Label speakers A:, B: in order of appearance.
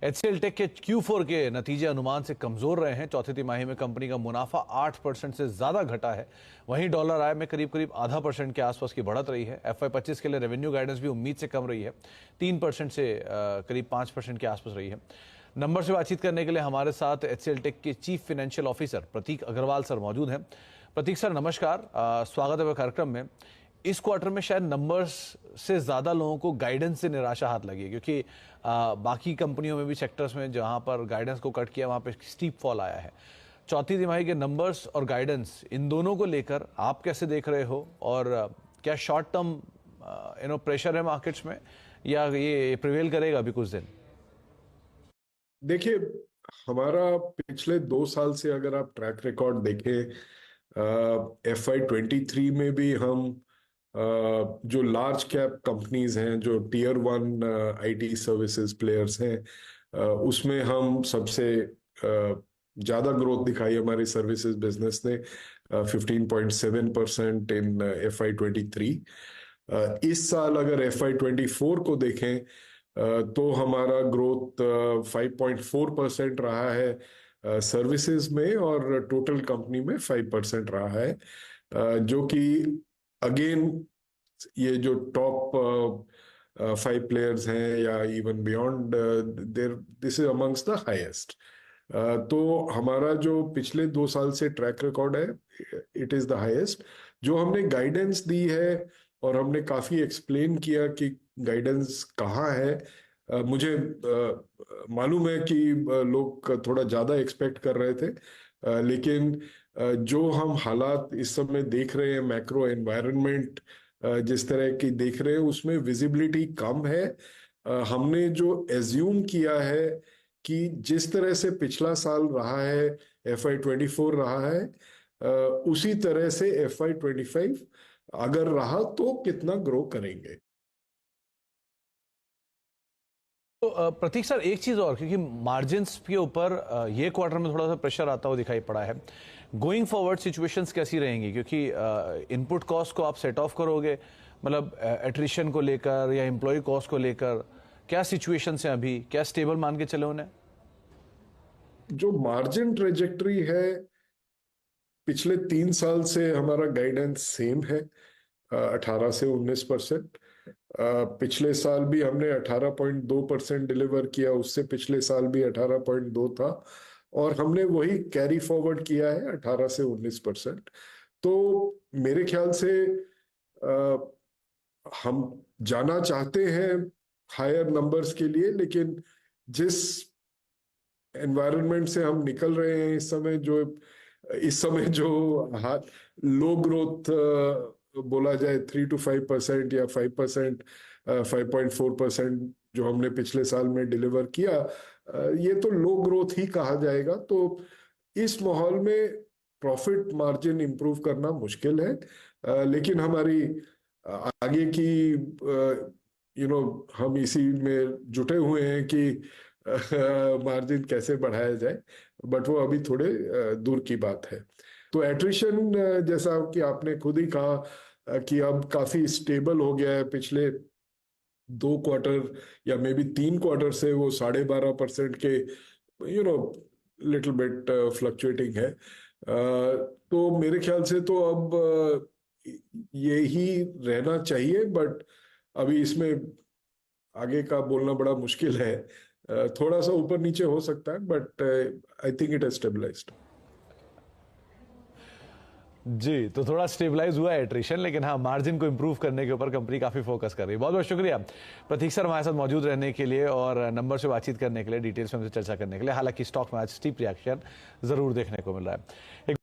A: HCL take के Q4 के नतीजे अनुमान से कमजोर रहे हैं। चौथी तिमाही में कंपनी का मुनाफा 8% से ज्यादा घटा है। वहीं डॉलर आय में करीब करीब 0.5% के आसपास की बढ़त रही है। FY25 के लिए रेवेन्यू गाइडेंस भी उम्मीद से कम रही है, 3% से करीब 5% के आसपास रही है। नंबर से बातचीत करने के लिए हमारे साथ HCL टेक के चीफ फाइनेंशियल ऑफिसर प्रतीक अग्रवाल सर मौजूद हैं। प्रतीक सर नमस्कार, स्वागत है कार्यक्रम में। इस क्वार्टर में शायद नंबर्स से ज्यादा लोगों को गाइडेंस से निराशा हाथ लगी है, क्योंकि बाकी कंपनियों में भी सेक्टर्स में जहां पर गाइडेंस को कट किया वहां पे स्टीप फॉल आया है। चौथी तिमाही के नंबर्स और गाइडेंस, इन दोनों को लेकर आप कैसे देख रहे हो, और क्या शॉर्ट टर्म प्रेशर है मार्केट्स में, या ये प्रिवेल करेगा अभी कुछ दिन?
B: देखिए, हमारा पिछले 2 साल से अगर आप ट्रैक रिकॉर्ड देखें, FY23 में भी हम जो लार्ज कैप कंपनीज हैं, जो Tier 1 IT सर्विसेज प्लेयर्स हैं, उसमें हम सबसे ज्यादा ग्रोथ दिखाई हमारी सर्विसेज बिजनेस ने, 15.7% इन FY23। इस साल अगर FY24 को देखें तो हमारा ग्रोथ 5.4% रहा है सर्विसेज में, और टोटल कंपनी में 5% रहा है, जो कि अगेन ये जो टॉप 5 प्लेयर्स हैं या even beyond their, this is amongst the highest. तो हमारा जो पिछले 2 साल से ट्रैक रिकॉर्ड है, इट इज द हाईएस्ट। जो हमने गाइडेंस दी है और हमने काफी एक्सप्लेन किया कि गाइडेंस कहाँ है, मुझे मालूम है कि लोग थोड़ा ज्यादा एक्सपेक्ट कर रहे थे, लेकिन जो हम हालात इस समय देख रहे हैं, मैक्रो एनवायरनमेंट जिस तरह की देख रहे हैं, उसमें विजिबिलिटी कम है। हमने जो एज्यूम किया है कि जिस तरह से पिछला साल रहा है, FY24 रहा है, उसी तरह से FY25 अगर रहा तो कितना ग्रो करेंगे।
A: तो प्रतीक सर, एक चीज और, क्योंकि मार्जिन्स के ऊपर ये क्वार्टर में थोड़ा सा प्रेशर आता हुआ दिखाई पड़ा है। गोइंग फॉरवर्ड सिचुएशंस कैसी रहेंगी, क्योंकि इनपुट कॉस्ट को आप सेट ऑफ करोगे, मतलब एट्रिशन को लेकर या एम्प्लॉय कॉस्ट को लेकर क्या सिचुएशंस हैं अभी, क्या स्टेबल मान के चले उन्हें?
B: जो मार्जिन ट्रेजेक्टरी है, पिछले 3 साल से हमारा गाइडेंस सेम है, 18 से 19%। पिछले साल भी हमने 18.2% डिलीवर किया, उससे पिछले साल भी 18.2 था, और हमने वही कैरी फॉरवर्ड किया है 18 से 19%। तो मेरे ख्याल से हम जाना चाहते हैं हायर नंबर्स के लिए, लेकिन जिस एनवायरनमेंट से हम निकल रहे हैं इस समय जो हाथ लो ग्रोथ बोला जाए, 3 to 5% या 5%, 5.4% जो हमने पिछले साल में डिलीवर किया, ये तो लो ग्रोथ ही कहा जाएगा। तो इस माहौल में प्रॉफिट मार्जिन इंप्रूव करना मुश्किल है, लेकिन हमारी आगे की हम इसी में जुटे हुए हैं कि मार्जिन कैसे बढ़ाया जाए, बट वो अभी थोड़े दूर की बात है। तो एट्रिशन, जैसा कि आपने खुद ही कहा कि अब काफी स्टेबल हो गया है, पिछले 2 क्वार्टर या मे बी 3 क्वार्टर से वो 12.5% के लिटिल बिट फ्लक्चुएटिंग है। तो मेरे ख्याल से तो अब ये ही रहना चाहिए, बट अभी इसमें आगे का बोलना बड़ा मुश्किल है। थोड़ा सा ऊपर नीचे हो सकता है, but I think it has stabilised.
A: जी, तो थोड़ा स्टेबलाइज हुआ है एट्रिशन, लेकिन हाँ, मार्जिन को इंप्रूव करने के ऊपर कंपनी काफी फोकस कर रही है। बहुत बहुत शुक्रिया प्रतीक सर हमारे साथ मौजूद रहने के लिए और नंबर से बातचीत करने के लिए, डिटेल्स में हमसे चर्चा करने के लिए। हालांकि स्टॉक में आज स्टीप रिएक्शन जरूर देखने को मिल रहा है।